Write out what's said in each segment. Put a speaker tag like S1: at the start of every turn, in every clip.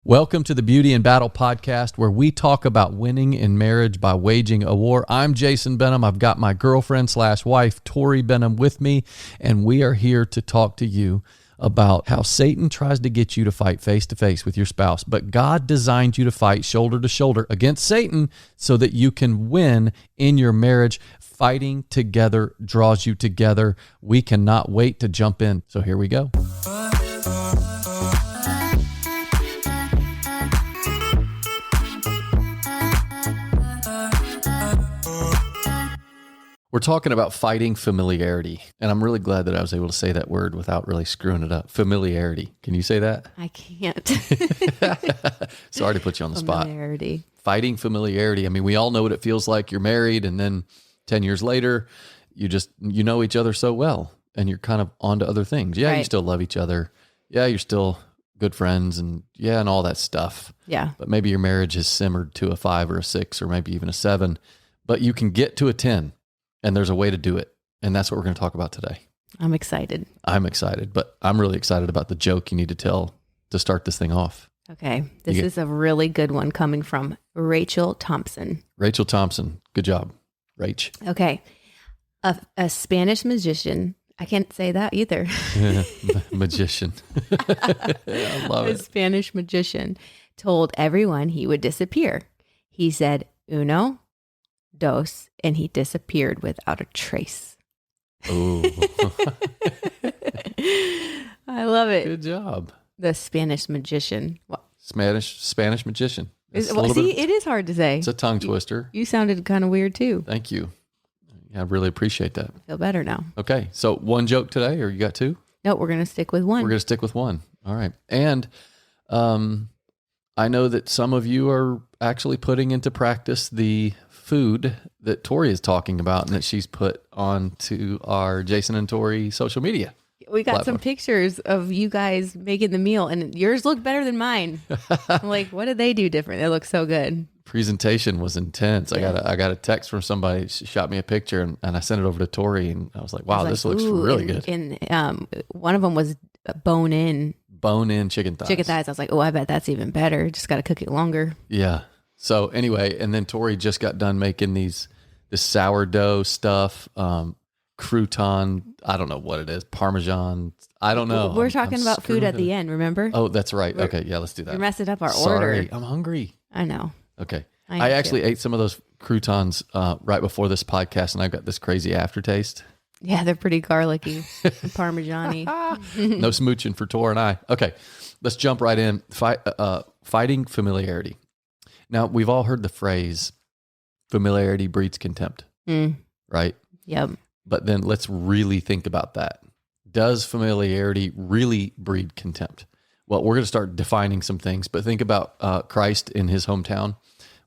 S1: Welcome to the Beauty in Battle podcast, where we talk about winning in marriage by waging a war. I'm Jason Benham. I've got my girlfriend / wife, Tori Benham, with me, and we are here to talk to you about how Satan tries to get you to fight face to face with your spouse, but God designed you to fight shoulder to shoulder against Satan so that you can win in your marriage. Fighting together draws you together. We cannot wait to jump in. So here we go. We're talking about fighting familiarity, and I'm really glad that I was able to say that word without really screwing it up. Familiarity. Can you say that?
S2: I can't.
S1: Sorry to put you on the spot.
S2: Familiarity.
S1: Fighting familiarity. I mean, we all know what it feels like. You're married, and then 10 years later, you know each other so well, and you're kind of on to other things. Yeah, You still love each other. Yeah, you're still good friends, and all that stuff.
S2: Yeah.
S1: But maybe your marriage has simmered to a 5 or a 6 or maybe even a 7, but you can get to a 10. And there's a way to do it. And that's what we're going to talk about today.
S2: I'm excited.
S1: I'm excited, but I'm really excited about the joke you need to tell to start this thing off.
S2: Okay. This is a really good one coming from Rachel Thompson.
S1: Rachel Thompson. Good job, Rach.
S2: Okay. A Spanish magician. I can't say that either.
S1: Magician. I love it.
S2: A Spanish magician told everyone he would disappear. He said, uno, dos, and he disappeared without a trace.
S1: Oh.
S2: I love it.
S1: Good job.
S2: The Spanish magician.
S1: Spanish magician.
S2: It is hard to say.
S1: It's a tongue twister.
S2: You sounded kind of weird too.
S1: Thank you. I really appreciate that.
S2: I feel better now.
S1: Okay. So one joke today, or you got 2?
S2: No, we're going to stick with one.
S1: We're going to stick with one. All right. And I know that some of you are actually putting into practice the food that Tori is talking about and that she's put onto our Jason and Tori social media.
S2: We got
S1: platform.
S2: some pictures of you guys making the meal, and yours look better than mine. I'm like, what did they do different? They look so good.
S1: Presentation was intense.
S2: Yeah.
S1: I got a text from somebody. She shot me a picture, and I sent it over to Tori, and I was like, wow, this looks really good.
S2: And one of them was bone-in
S1: chicken thighs.
S2: Chicken thighs. I was like, oh, I bet that's even better. Just got to cook it longer.
S1: Yeah. So anyway, and then Tori just got done making this sourdough stuff, crouton. I don't know what it is. Parmesan. I don't know.
S2: We're talking about food at the end, remember?
S1: Oh, that's right. Okay. Yeah, let's do that.
S2: We messed up our
S1: Sorry,
S2: order.
S1: I'm hungry.
S2: I know.
S1: Okay. I actually ate some of those croutons right before this podcast, and I've got this crazy aftertaste.
S2: Yeah, they're pretty garlicky, Parmesan-y.
S1: No smooching for Tor and I. Okay, let's jump right in. Fighting familiarity. Now, we've all heard the phrase, familiarity breeds contempt, right?
S2: Yep.
S1: But then let's really think about that. Does familiarity really breed contempt? Well, we're going to start defining some things, but think about Christ in his hometown.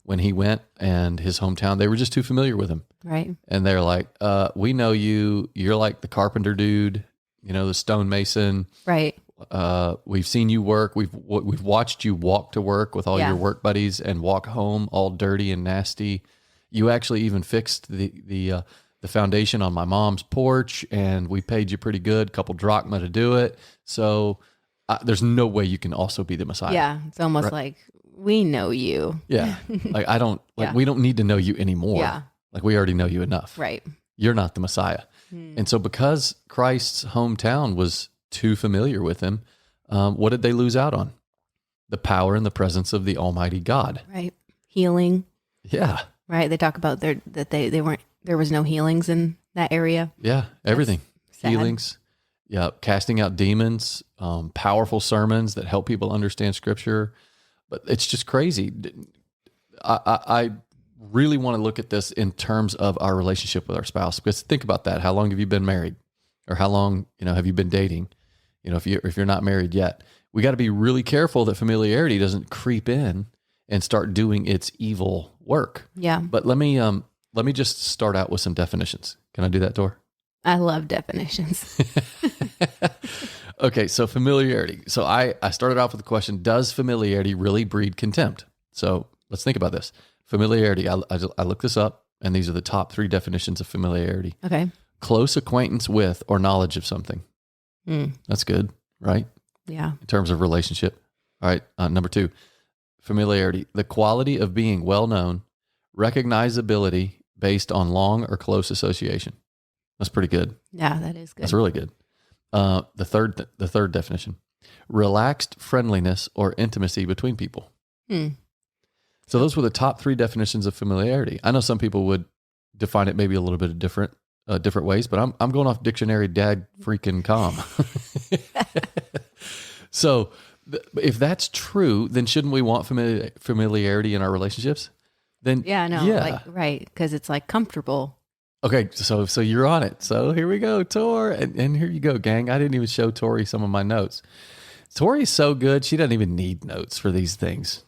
S1: When he went and his hometown, they were just too familiar with him.
S2: Right.
S1: And they're like, we know you. You're like the carpenter dude, the stonemason.
S2: Right.
S1: We've seen you work. We've watched you walk to work with all your work buddies and walk home all dirty and nasty. You actually even fixed the foundation on my mom's porch, and we paid you pretty good, couple drachma to do it. So there's no way you can also be the Messiah.
S2: Yeah, it's almost like we know you.
S1: Yeah, like we don't need to know you anymore.
S2: Yeah,
S1: like we already know you enough.
S2: Right.
S1: You're not the Messiah, and so because Christ's hometown was too familiar with him, what did they lose out on? The power and the presence of the Almighty God.
S2: Right. Healing.
S1: Yeah.
S2: Right. They talk about they weren't, there was no healings in that area.
S1: Yeah. Everything. Healings. Yeah. Casting out demons, powerful sermons that help people understand scripture. But it's just crazy. I really want to look at this in terms of our relationship with our spouse, because think about that. How long have you been married? Or how long, have you been dating? If you're not married yet, we got to be really careful that familiarity doesn't creep in and start doing its evil work.
S2: Yeah.
S1: But let me just start out with some definitions. Can I do that, Tor?
S2: I love definitions.
S1: Okay, so familiarity. So I started off with the question, does familiarity really breed contempt? So let's think about this. Familiarity, I looked this up, and these are the top 3 definitions of familiarity.
S2: Okay.
S1: Close acquaintance with or knowledge of something. That's good, right?
S2: Yeah.
S1: In terms of relationship. All right. Number 2, familiarity, the quality of being well known, recognizability based on long or close association. That's pretty good.
S2: Yeah, that is good.
S1: That's really good. The third definition, relaxed friendliness or intimacy between people. So those were the top 3 definitions of familiarity. I know some people would define it maybe a little bit of different ways, but I'm going off dictionary dad freaking com. So if that's true, then shouldn't we want familiarity in our relationships? Then
S2: right, because it's like comfortable.
S1: Okay, so you're on it. So here we go, Tor, and here you go, gang. I didn't even show Tori some of my notes. Tori's so good, she doesn't even need notes for these things.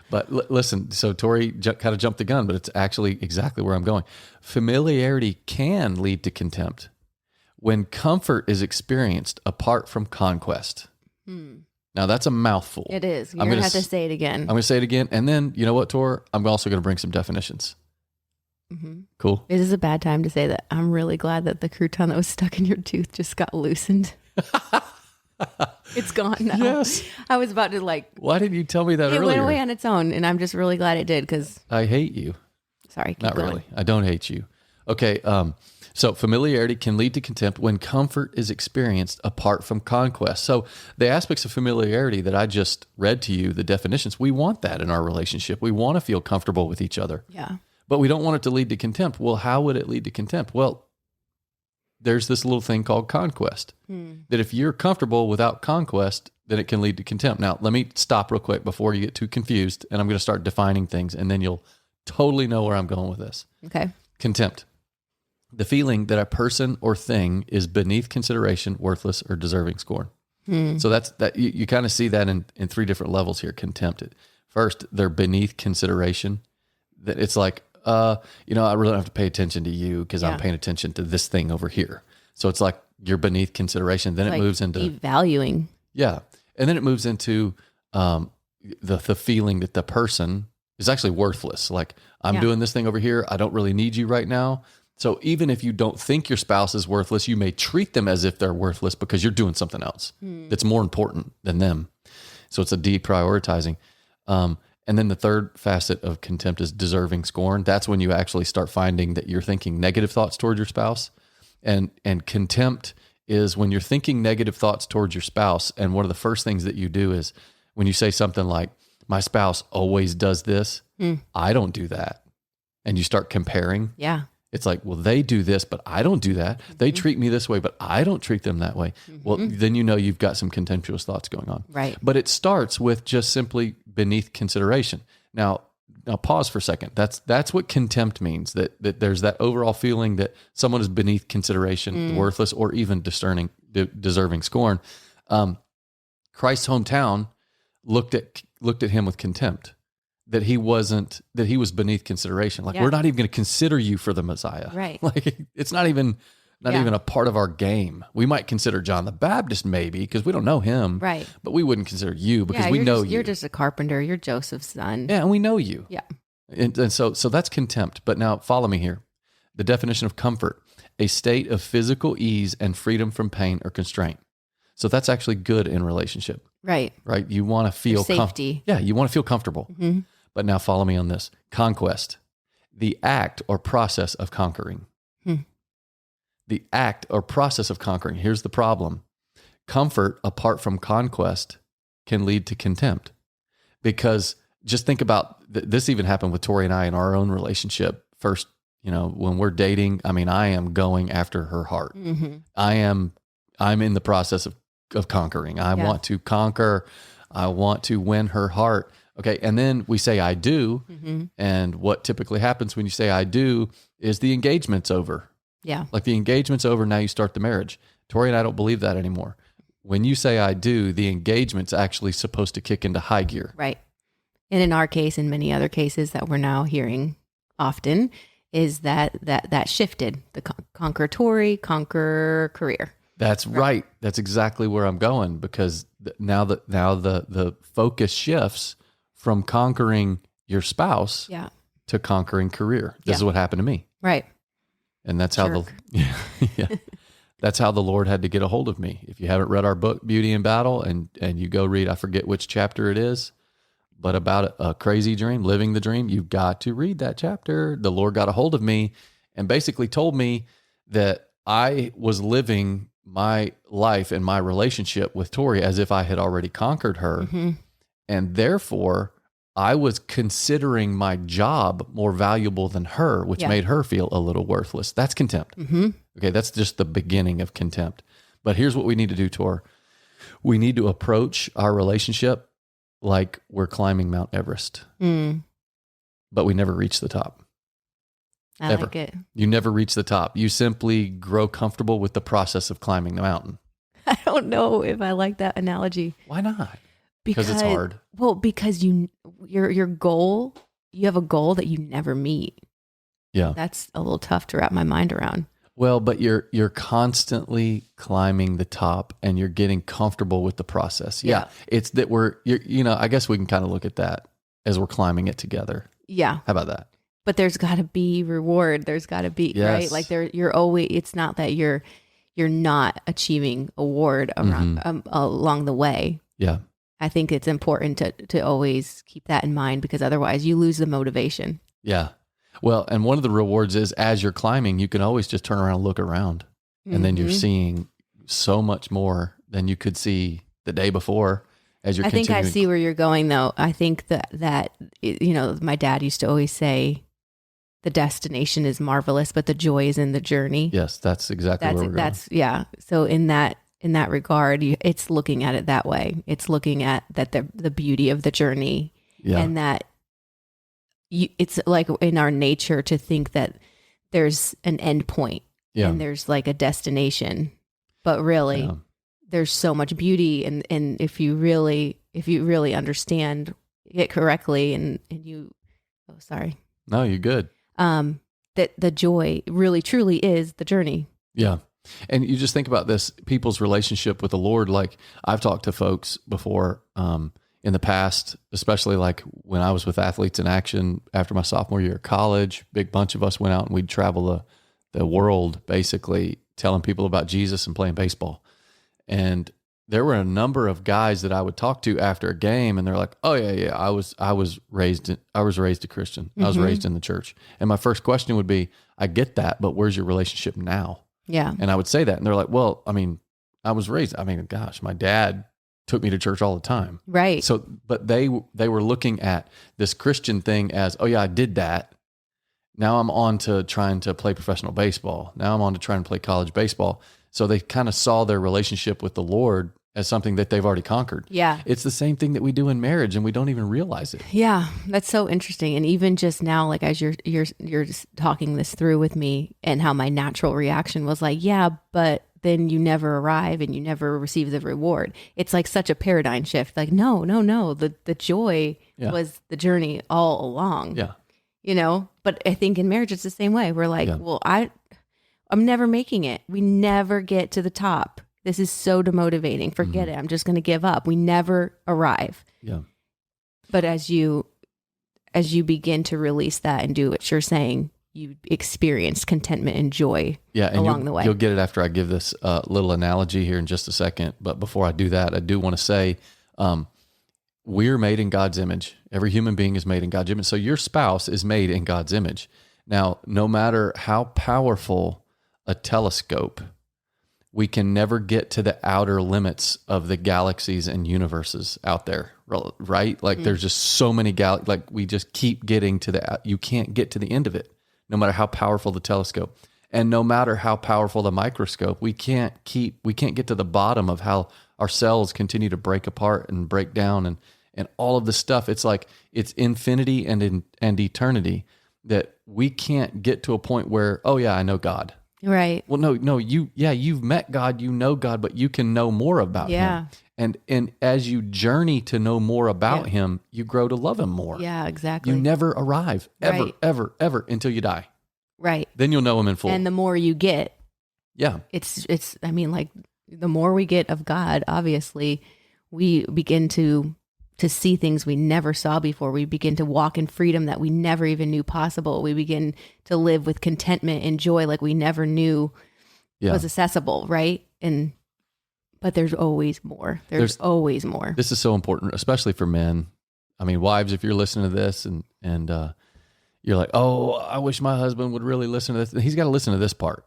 S1: But listen, so Tori kind of jumped the gun, but it's actually exactly where I'm going. Familiarity can lead to contempt when comfort is experienced apart from conquest. Now that's a mouthful.
S2: It is. You're going to have to say it again.
S1: I'm going to say it again. And then, you know what, Tor? I'm also going to bring some definitions. Cool.
S2: Is this a bad time to say that I'm really glad that the crouton that was stuck in your tooth just got loosened? It's gone now.
S1: Yes.
S2: I was about to
S1: Why didn't you tell me that earlier?
S2: It went away on its own, and I'm just really glad it did because...
S1: I hate you.
S2: Sorry, keep
S1: Not
S2: going.
S1: really. I don't hate you. Okay, so familiarity can lead to contempt when comfort is experienced apart from conquest. So the aspects of familiarity that I just read to you, the definitions, we want that in our relationship. We want to feel comfortable with each other.
S2: Yeah.
S1: But we don't want it to lead to contempt. Well, how would it lead to contempt? Well, there's this little thing called conquest. That if you're comfortable without conquest, then it can lead to contempt. Now, let me stop real quick before you get too confused, and I'm going to start defining things, and then you'll totally know where I'm going with this.
S2: Okay.
S1: Contempt. The feeling that a person or thing is beneath consideration, worthless, or deserving scorn. So that's that. You kind of see that in 3 different levels here. Contempt. First, they're beneath consideration. That it's like, I really don't have to pay attention to you because I'm paying attention to this thing over here. So it's like you're beneath consideration. Then it moves into
S2: devaluing.
S1: Yeah, and then it moves into the feeling that the person is actually worthless. Like I'm doing this thing over here. I don't really need you right now. So even if you don't think your spouse is worthless, you may treat them as if they're worthless because you're doing something else that's more important than them. So it's a deprioritizing. And then the third facet of contempt is deserving scorn. That's when you actually start finding that you're thinking negative thoughts toward your spouse. And contempt is when you're thinking negative thoughts towards your spouse. And one of the first things that you do is when you say something like, my spouse always does this, I don't do that. And you start comparing.
S2: Yeah.
S1: It's like, well, they do this, but I don't do that. They treat me this way, but I don't treat them that way. Well, then you know you've got some contemptuous thoughts going on.
S2: Right.
S1: But it starts with just simply beneath consideration. Now pause for a second. That's what contempt means, that there's that overall feeling that someone is beneath consideration, worthless, or even deserving scorn. Christ's hometown looked at him with contempt. That he was beneath consideration. Like, we're not even going to consider you for the Messiah.
S2: Right.
S1: Like, it's not even a part of our game. We might consider John the Baptist maybe because we don't know him.
S2: Right.
S1: But we wouldn't consider you because we know you.
S2: You're just a carpenter. You're Joseph's son.
S1: Yeah, and we know you.
S2: Yeah.
S1: And so that's contempt. But now follow me here. The definition of comfort, a state of physical ease and freedom from pain or constraint. So that's actually good in relationship.
S2: Right.
S1: Right. You want to feel
S2: safety.
S1: You want to feel comfortable. But now follow me on this. Conquest, the act or process of conquering. The act or process of conquering. Here's the problem. Comfort apart from conquest can lead to contempt. Because just think about, this even happened with Tori and I in our own relationship. First, when we're dating, I am going after her heart. I'm in the process of conquering. I want to conquer. I want to win her heart. Okay. And then we say, I do. And what typically happens when you say, I do, is the engagement's over.
S2: Yeah.
S1: Like the engagement's over. Now you start the marriage. Tori and I don't believe that anymore. When you say, I do, the engagement's actually supposed to kick into high gear.
S2: Right. And in our case, and many other cases that we're now hearing often, is that shifted the conquer Tori, conquer career.
S1: That's right. That's exactly where I'm going, because now the focus shifts from conquering your spouse to conquering career. This is what happened to me.
S2: Right.
S1: And that's how That's how the Lord had to get a hold of me. If you haven't read our book, Beauty in Battle, and you go read, I forget which chapter it is, but about a crazy dream, living the dream, you've got to read that chapter. The Lord got a hold of me and basically told me that I was living my life and my relationship with Tori as if I had already conquered her.
S2: Mm-hmm.
S1: And therefore, I was considering my job more valuable than her, which made her feel a little worthless. That's contempt.
S2: Mm-hmm.
S1: Okay, that's just the beginning of contempt. But here's what we need to do, Tor. We need to approach our relationship like we're climbing Mount Everest, but we never reach the top.
S2: I like it.
S1: You never reach the top. You simply grow comfortable with the process of climbing the mountain.
S2: I don't know if I like that analogy.
S1: Why not? Because it's hard.
S2: Well, because your goal, you have a goal that you never meet.
S1: Yeah.
S2: That's a little tough to wrap my mind around.
S1: Well, but you're constantly climbing the top and you're getting comfortable with the process. Yeah. It's that I guess we can kind of look at that as we're climbing it together.
S2: Yeah.
S1: How about that?
S2: But there's got to be reward. There's got to be, right? Like you're always, it's not that you're not achieving award around, along the way.
S1: Yeah.
S2: I think it's important to always keep that in mind, because otherwise you lose the motivation.
S1: Yeah. Well, and one of the rewards is as you're climbing, you can always just turn around and look around. And then you're seeing so much more than you could see the day before as you're continuing.
S2: I think I see where you're going, though. I think that my dad used to always say, the destination is marvelous, but the joy is in the journey.
S1: Yes, that's exactly where we're going.
S2: Yeah. So in that regard, it's looking at it that way. It's looking at that the beauty of the journey, and that it's like in our nature to think that there's an end point and there's like a destination, but really there's so much beauty. And if you really understand it correctly and you,
S1: No, you're good.
S2: That the joy really truly is the journey.
S1: Yeah. And you just think about this, people's relationship with the Lord. Like I've talked to folks before, in the past, especially like when I was with Athletes in Action after my sophomore year of college, big bunch of us went out and we'd travel the world basically telling people about Jesus and playing baseball. And there were a number of guys that I would talk to after a game and they're like, oh yeah, I was raised a Christian. I was raised in the church. And my first question would be, I get that, but where's your relationship now?
S2: Yeah.
S1: And I would say that and they're like, well, I was raised, gosh, my dad took me to church all the time.
S2: Right.
S1: So, but they were looking at this Christian thing as, oh yeah, I did that. Now I'm on to trying to play professional baseball. Now I'm on to trying to play college baseball. So they kind of saw their relationship with the Lord as something that they've already conquered.
S2: Yeah.
S1: It's the same thing that we do in marriage and we don't even realize it.
S2: Yeah. That's so interesting. And even just now, like as you're just talking this through with me and how my natural reaction was like, yeah, but then you never arrive and you never receive the reward. It's like such a paradigm shift. Like, no. The joy was the journey all along.
S1: Yeah.
S2: But I think in marriage, it's the same way. We're like, well, I'm never making it. We never get to the top. This is so demotivating. Forget it. I'm just going to give up. We never arrive.
S1: Yeah.
S2: But as you begin to release that and do what you're saying, you experience contentment and joy along the way.
S1: You'll get it after I give this little analogy here in just a second. But before I do that, I do want to say we're made in God's image. Every human being is made in God's image. So your spouse is made in God's image. Now, no matter how powerful a telescope, we can never get to the outer limits of the galaxies and universes out there, right? Like there's just so many like we just keep getting to you can't get to the end of it, no matter how powerful the telescope. And no matter how powerful the microscope, we can't get to the bottom of how our cells continue to break apart and break down and all of this stuff. It's like it's infinity and eternity that we can't get to a point where, oh yeah, I know God.
S2: Right.
S1: Well, no, you've met God, you know God, but you can know more about him. And as you journey to know more about him, you grow to love him more.
S2: Yeah, exactly.
S1: You never arrive ever until you die.
S2: Right.
S1: Then you'll know him in full.
S2: And the more you get,
S1: it's
S2: like the more we get of God, obviously we begin to see things we never saw before. We begin to walk in freedom that we never even knew possible. We begin to live with contentment and joy like we never knew was accessible, right? But there's always more. There's always more.
S1: This is so important, especially for men. I mean, wives, if you're listening to this and you're like, oh, I wish my husband would really listen to this. He's got to listen to this part.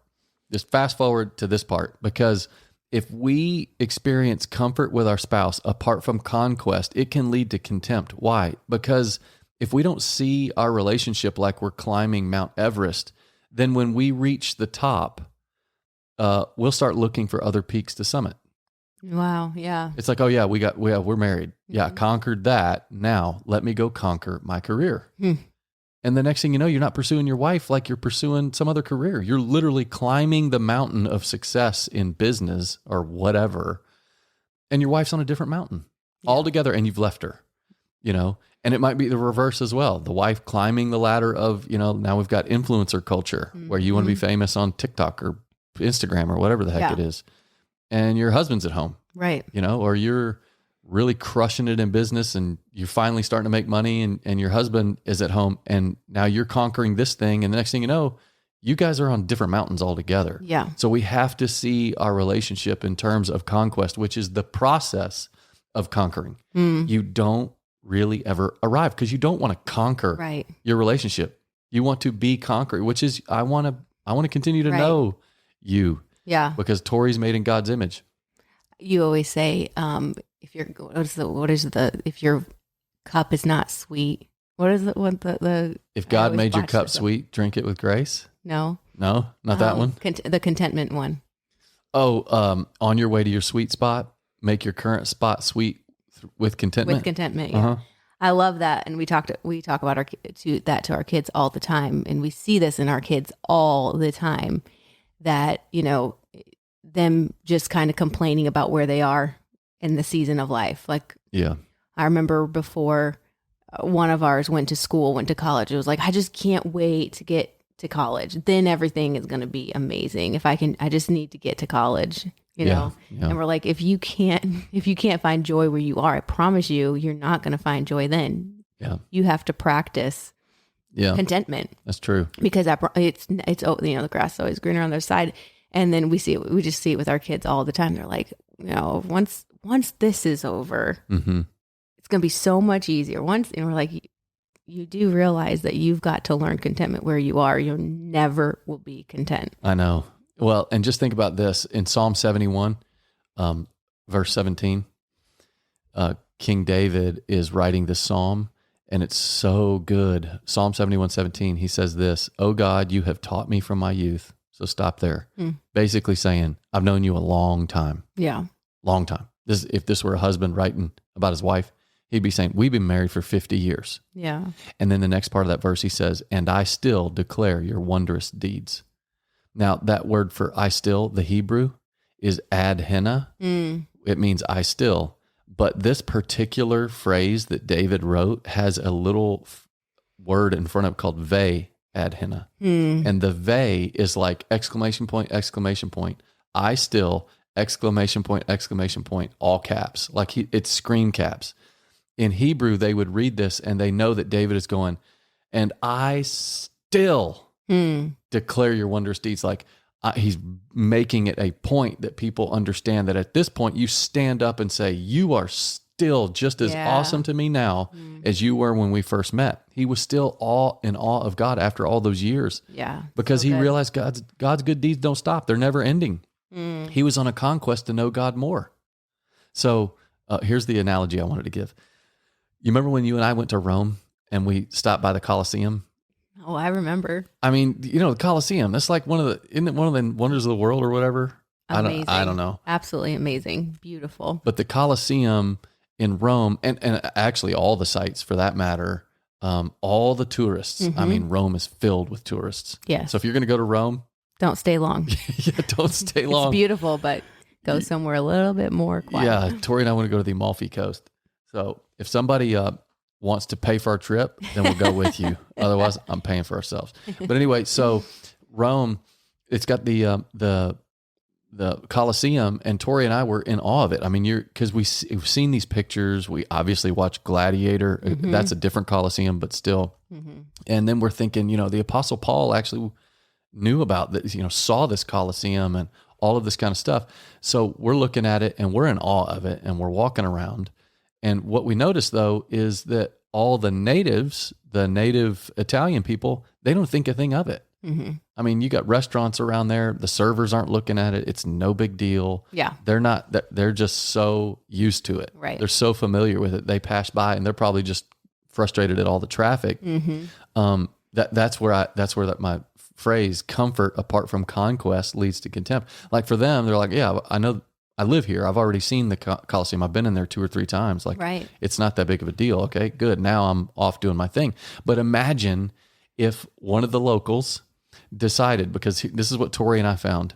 S1: Just fast forward to this part, because if we experience comfort with our spouse apart from conquest, it can lead to contempt. Why? Because if we don't see our relationship like we're climbing Mount Everest, then when we reach the top, we'll start looking for other peaks to summit.
S2: Wow. Yeah.
S1: It's like, oh yeah, we're married. Yeah. Conquered that. Now let me go conquer my career. And the next thing you know, you're not pursuing your wife like you're pursuing some other career. You're literally climbing the mountain of success in business or whatever. And your wife's on a different mountain altogether, and you've left her, and it might be the reverse as well. The wife climbing the ladder of, now we've got influencer culture where you want to be famous on TikTok or Instagram or whatever the heck it is. And your husband's at home,
S2: right?
S1: Or you're really crushing it in business and you're finally starting to make money and your husband is at home and now you're conquering this thing. And the next thing you know, you guys are on different mountains altogether.
S2: Yeah.
S1: So we have to see our relationship in terms of conquest, which is the process of conquering. You don't really ever arrive because you don't want to conquer your relationship. You want to be conquered, which is, I want to continue to know you.
S2: Yeah.
S1: Because Tori's made in God's image.
S2: You always say, if your cup is not sweet, what is it?
S1: If God made your cup sweet, drink it with grace.
S2: No,
S1: not that one.
S2: The contentment one.
S1: Oh, on your way to your sweet spot, make your current spot sweet with contentment.
S2: With contentment, yeah. I love that, and we talk about that to our kids all the time, and we see this in our kids all the time. That, them just kind of complaining about where they are in the season of life. Like, I remember before one of ours went to college, it was like, I just can't wait to get to college. Then everything is going to be amazing. I just need to get to college, know? Yeah. And we're like, if you can't find joy where you are, I promise you're not going to find joy then.
S1: Yeah.
S2: You have to practice contentment.
S1: That's true.
S2: Because it's the grass is always greener on the other side. And then we just see it with our kids all the time. They're like, once this is over, it's going to be so much easier. And we're like, you do realize that you've got to learn contentment where you are. You never will be content.
S1: I know. Well, and just think about this in Psalm 71, verse 17, King David is writing this Psalm. And it's so good. Psalm 71:17, he says this, "Oh God, you have taught me from my youth." So stop there. Basically saying, I've known you a long time.
S2: Yeah.
S1: Long time. If this were a husband writing about his wife, he'd be saying, we've been married for 50 years.
S2: Yeah.
S1: And then the next part of that verse, he says, "And I still declare your wondrous deeds." Now, that word for I still, the Hebrew, is ad henna. It means I still. But this particular phrase that David wrote has a little word in front of it called ve ad henna. And the ve is like exclamation point, I still, exclamation point, all caps. Like it's screen caps. In Hebrew, they would read this and they know that David is going, and I still declare your wondrous deeds. Like he's making it a point that people understand that at this point you stand up and say, you are still just as awesome to me now as you were when we first met. He was still in awe of God after all those years.
S2: Yeah.
S1: Because he realized God's good deeds don't stop. They're never ending. He was on a conquest to know God more. So here's the analogy I wanted to give. You remember when you and I went to Rome and we stopped by the Colosseum?
S2: Oh, I remember.
S1: I mean, the Colosseum, that's like isn't it one of the wonders of the world or whatever?
S2: Amazing.
S1: I don't know.
S2: Absolutely amazing. Beautiful.
S1: But the Colosseum in Rome, and actually all the sites for that matter, all the tourists, I mean, Rome is filled with tourists.
S2: Yes.
S1: So if you're going to go to Rome,
S2: don't stay long.
S1: Don't stay long.
S2: It's beautiful, but go somewhere a little bit more quiet.
S1: Yeah, Tori and I want to go to the Amalfi Coast. So if somebody wants to pay for our trip, then we'll go with you. Otherwise, I'm paying for ourselves. But anyway, so Rome, it's got the Colosseum, and Tori and I were in awe of it. I mean, because we've seen these pictures. We obviously watched Gladiator. That's a different Colosseum, but still. And then we're thinking, the Apostle Paul actually knew about this, saw this Colosseum and all of this kind of stuff. So we're looking at it and we're in awe of it and we're walking around. And what we notice though is that all the natives, the native Italian people, they don't think a thing of it. Mm-hmm. I mean, you got restaurants around there. The servers aren't looking at it. It's no big deal.
S2: Yeah.
S1: They're just so used to it.
S2: Right.
S1: They're so familiar with it. They pass by and they're probably just frustrated at all the traffic. Mm-hmm. That's where my phrase comfort apart from conquest leads to contempt. Like for them, they're like, yeah, I know I live here. I've already seen the Colosseum. I've been in there 2 or 3 times. Like, right. It's not that big of a deal. Okay, good. Now I'm off doing my thing. But imagine if one of the locals decided, because this is what Tori and I found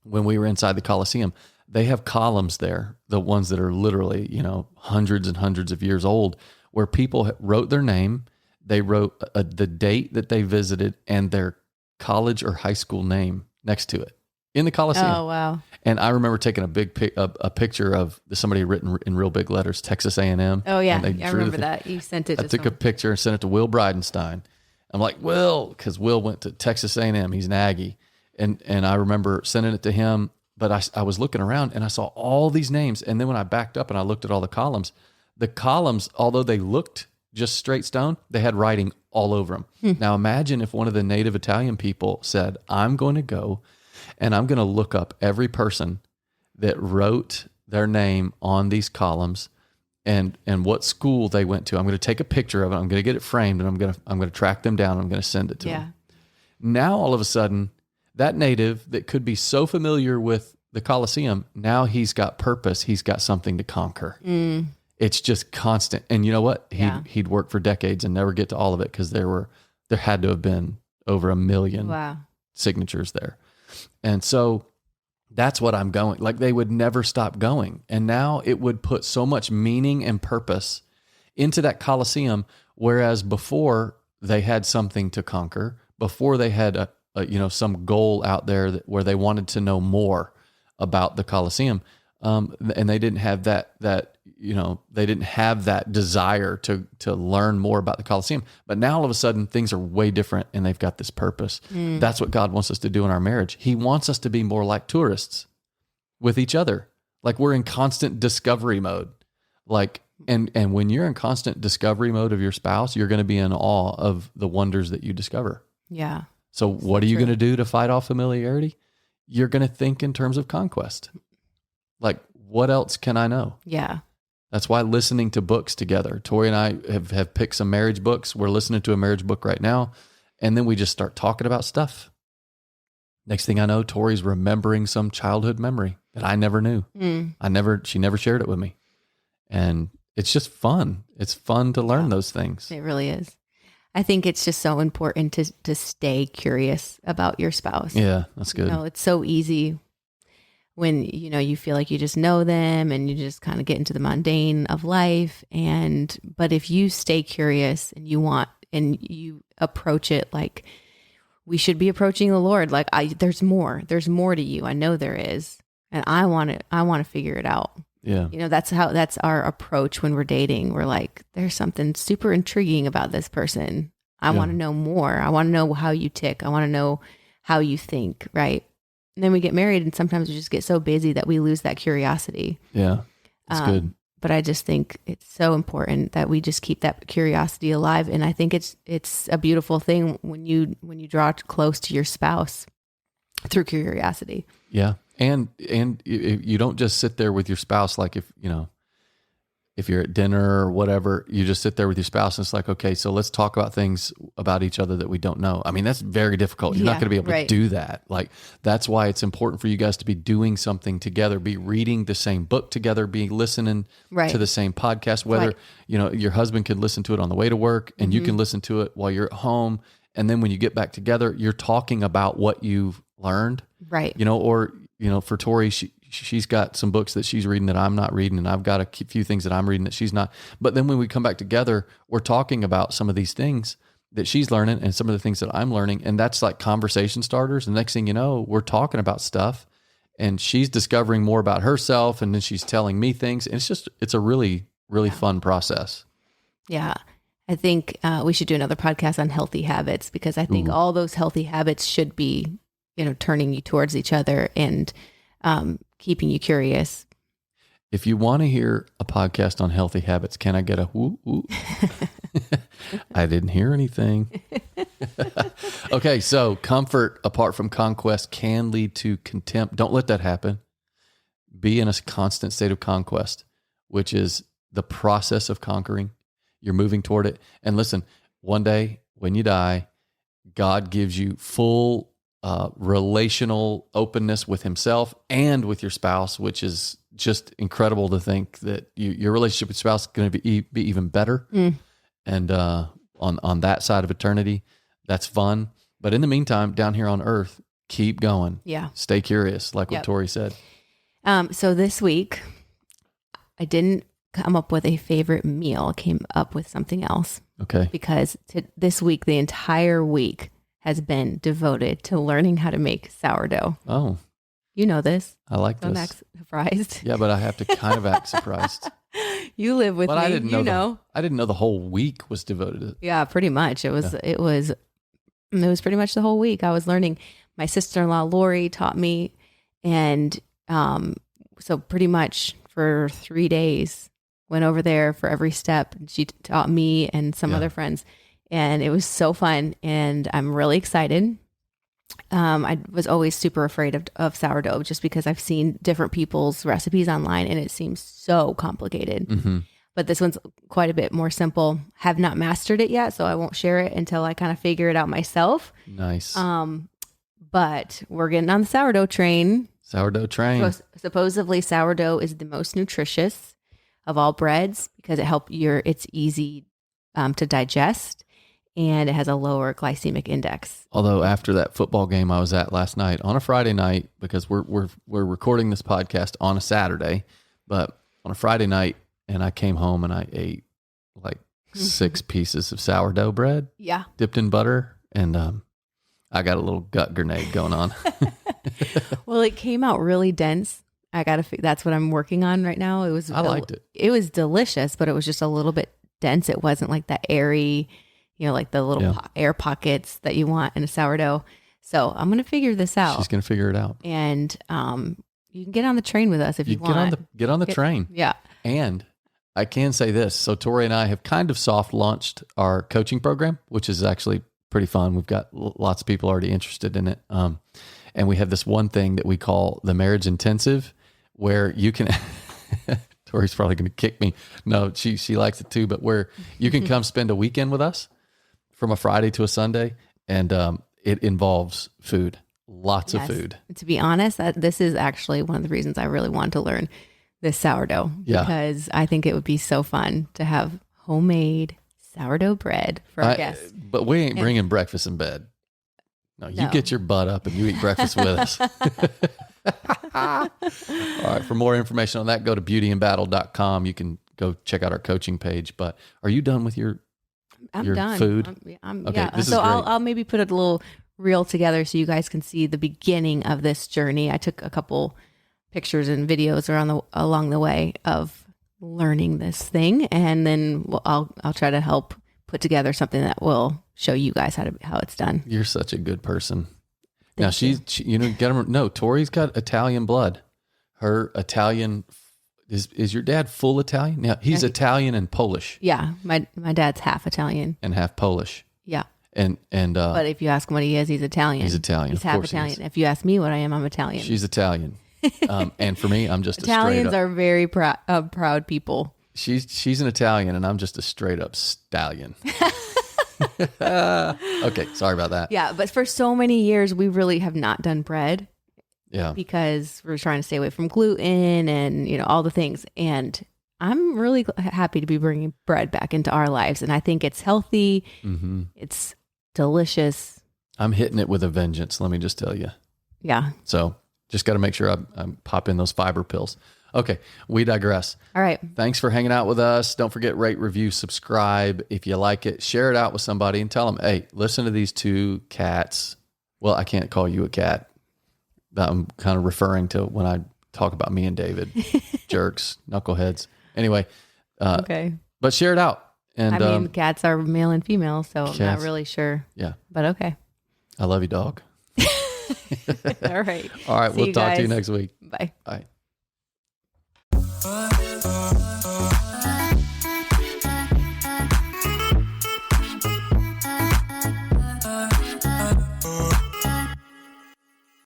S1: when we were inside the Colosseum. They have columns there, the ones that are literally, hundreds and hundreds of years old, where people wrote their name. They wrote the date that they visited and their college or high school name next to it in the Colosseum.
S2: Oh, wow.
S1: And I remember taking a picture of somebody written in real big letters, Texas A&M.
S2: Oh, yeah. I remember that. You sent it to
S1: I took a picture and sent it to Will Bridenstine. I'm like, Will, because Will went to Texas A&M. He's an Aggie. And I remember sending it to him, but I was looking around and I saw all these names. And then when I backed up and I looked at all the columns, although they looked just straight stone, they had writing all over them. Now imagine if one of the native Italian people said, I'm going to go and I'm going to look up every person that wrote their name on these columns and what school they went to. I'm going to take a picture of it. I'm going to get it framed and I'm going to track them down. And I'm going to send it to them. Now, all of a sudden, that native that could be so familiar with the Colosseum, now he's got purpose. He's got something to conquer. It's just constant. And you know what? He'd work for decades and never get to all of it because there had to have been over 1 million signatures there. And so that's what I'm going. Like they would never stop going. And now it would put so much meaning and purpose into that Colosseum. Whereas before they had something to conquer, before they had some goal out there where they wanted to know more about the Colosseum. And they didn't have they didn't have that desire to learn more about the Colosseum. But now all of a sudden things are way different and they've got this purpose. That's what God wants us to do in our marriage. He wants us to be more like tourists with each other. Like we're in constant discovery mode. Like, and when you're in constant discovery mode of your spouse, you're going to be in awe of the wonders that you discover.
S2: Yeah.
S1: So what are you going to do to fight off familiarity? You're going to think in terms of conquest. Like, what else can I know?
S2: Yeah.
S1: That's why listening to books together. Tori and I have picked some marriage books. We're listening to a marriage book right now. And then we just start talking about stuff. Next thing I know, Tori's remembering some childhood memory that I never knew. She never shared it with me. And it's just fun. It's fun to learn those things.
S2: It really is. I think it's just so important to stay curious about your spouse.
S1: Yeah, that's good.
S2: It's so easy when, you feel like you just know them and you just kind of get into the mundane of life. But if you stay curious and you approach it like we should be approaching the Lord, like there's more to you. I know there is. And I want to figure it out.
S1: Yeah.
S2: That's our approach when we're dating. We're like, there's something super intriguing about this person. I want to know more. I want to know how you tick. I want to know how you think. Right. And then we get married and sometimes we just get so busy that we lose that curiosity.
S1: Yeah. That's good.
S2: But I just think it's so important that we just keep that curiosity alive. And I think it's a beautiful thing when you draw close to your spouse through curiosity.
S1: Yeah. And you don't just sit there with your spouse, like if you're at dinner or whatever, you just sit there with your spouse and it's like, okay, so let's talk about things about each other that we don't know. I mean, that's very difficult. You're not going to be able to do that. Like, that's why it's important for you guys to be doing something together, be reading the same book together, be listening to the same podcast, whether, your husband can listen to it on the way to work and you can listen to it while you're at home. And then when you get back together, you're talking about what you've learned. Right. For Tori, she's got some books that she's reading that I'm not reading, and I've got a few things that I'm reading that she's not. But then when we come back together, we're talking about some of these things that she's learning and some of the things that I'm learning, and that's like conversation starters. And next thing you know, we're talking about stuff, and she's discovering more about herself, and then she's telling me things. And it's a really, really fun process.
S2: Yeah. I think we should do another podcast on healthy habits because I think all those healthy habits should be turning you towards each other and keeping you curious.
S1: If you want to hear a podcast on healthy habits, can I get a woo woo? I didn't hear anything. Okay, so comfort apart from conquest can lead to contempt. Don't let that happen. Be in a constant state of conquest, which is the process of conquering. You're moving toward it. And listen, one day when you die, God gives you full relational openness with himself and with your spouse, which is just incredible to think that your relationship with your spouse is going to be even better. And on that side of eternity, that's fun. But in the meantime, down here on earth, keep going.
S2: Yeah.
S1: Stay curious, like what Tori said.
S2: So this week, I didn't come up with a favorite meal. I came up with something else.
S1: Okay.
S2: Because this week, the entire week has been devoted to learning how to make sourdough.
S1: Oh.
S2: You know this.
S1: I like
S2: Don't
S1: this.
S2: act surprised.
S1: Yeah, but I have to kind of act surprised.
S2: You live with me.
S1: I didn't
S2: know.
S1: I didn't know the whole week was devoted to it.
S2: Yeah, pretty much. It was pretty much the whole week. I was learning. My sister-in-law Lori taught me, and so pretty much for 3 days went over there for every step. She taught me and some other friends, and it was so fun. And I'm really excited. I was always super afraid of sourdough just because I've seen different people's recipes online and it seems so complicated.
S1: Mm-hmm.
S2: But this one's quite a bit more simple. Have not mastered it yet, so I won't share it until I kind of figure it out myself.
S1: Nice.
S2: But we're getting on the sourdough train.
S1: Sourdough train.
S2: Supposedly sourdough is the most nutritious of all breads because it's easy to digest. And it has a lower glycemic index.
S1: Although after that football game I was at last night on a Friday night, because we're recording this podcast on a Saturday, but on a Friday night, and I came home and I ate like 6 pieces of sourdough bread, dipped in butter, and I got a little gut grenade going on.
S2: Well, it came out really dense. That's what I'm working on right now. I liked it. It was delicious, but it was just a little bit dense. It wasn't like that airy, like the little air pockets that you want in a sourdough. So I'm going to figure this out.
S1: She's going to figure it out.
S2: And you can get on the train with us if you want.
S1: Get on the train.
S2: Yeah.
S1: And I can say this. So Tori and I have kind of soft launched our coaching program, which is actually pretty fun. We've got lots of people already interested in it. And we have this one thing that we call the marriage intensive, where you can... Tori's probably going to kick me. No, she likes it too, but where you can come spend a weekend with us from a Friday to a Sunday, and it involves food, lots of food.
S2: To be honest, this is actually one of the reasons I really want to learn this sourdough, because I think it would be so fun to have homemade sourdough bread for our guests.
S1: But we ain't bringing breakfast in bed. No, you get your butt up and you eat breakfast with us. All right. For more information on that, go to beautyinbattle.com. You can go check out our coaching page. But are you done with your
S2: done.
S1: Food?
S2: Okay. This is great. I'll maybe put a little reel together so you guys can see the beginning of this journey. I took a couple pictures and videos along the way of learning this thing, and then I'll try to help put together something that will show you guys how it's done.
S1: You're such a good person. Now Tori's got Italian blood. Her Italian is your dad full Italian? Yeah, he's Italian and Polish.
S2: Yeah, my dad's half Italian
S1: and half Polish.
S2: Yeah.
S1: And
S2: but if you ask him what he is, he's Italian.
S1: He's Italian.
S2: He's half Italian. If you ask me what I am, I'm Italian.
S1: She's Italian. And for me, I'm just
S2: Italians are very proud people.
S1: She's an Italian, and I'm just a straight up stallion. Okay, sorry about that.
S2: Yeah, but for so many years, we really have not done bread.
S1: Yeah,
S2: because we're trying to stay away from gluten and all the things. And I'm really happy to be bringing bread back into our lives, and I think it's healthy. Mm-hmm. It's delicious.
S1: I'm hitting it with a vengeance. Let me just tell you.
S2: Yeah.
S1: So just got to make sure I pop in those fiber pills. Okay, we digress.
S2: All right.
S1: Thanks for hanging out with us. Don't forget, rate, review, subscribe. If you like it, share it out with somebody and tell them, hey, listen to these 2 cats. Well, I can't call you a cat. I'm kind of referring to when I talk about me and David. Jerks, knuckleheads. Anyway.
S2: Okay.
S1: But share it out. And
S2: I mean, cats are male and female, so I'm not really sure.
S1: Yeah.
S2: But okay.
S1: I love you, dog.
S2: All right.
S1: All right.
S2: See
S1: We'll
S2: you
S1: talk to you
S2: guys.
S1: next week.
S2: Bye.
S1: Bye.